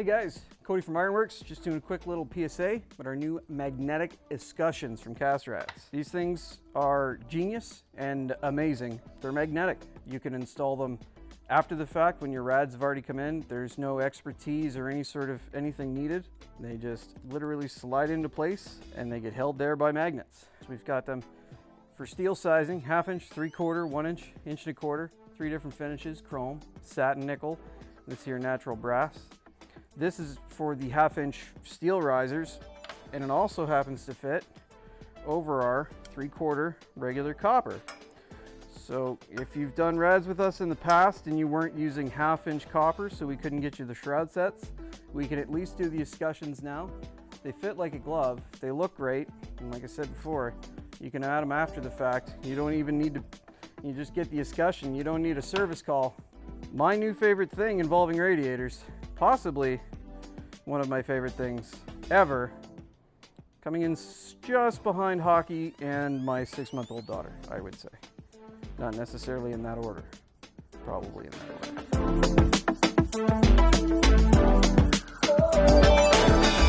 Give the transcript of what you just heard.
Hey guys, Cody from Ironworks, just doing a quick little PSA about our new magnetic escutcheons from Castrads. These things are genius and amazing. They're magnetic. You can install them after the fact when your rads have already come in. There's no expertise or any sort of anything needed. They just literally slide into place and they get held there by magnets. So we've got them for steel sizing, 1/2 inch, 3/4, 1 inch, 1 1/4, 3 different finishes, chrome, satin, nickel, this here natural brass. This is for the 1/2 inch steel risers, and it also happens to fit over our 3/4 regular copper. So if you've done rads with us in the past and you weren't using 1/2 inch copper, so we couldn't get you the shroud sets, we can at least do the escutcheons now. They fit like a glove, they look great, and like I said before, you can add them after the fact. You don't even need to, you just get the escutcheon, you don't need a service call. My new favorite thing involving radiators, possibly one of my favorite things ever, coming in just behind hockey and my 6-month-old daughter, I would say. Not necessarily in that order, probably in that order.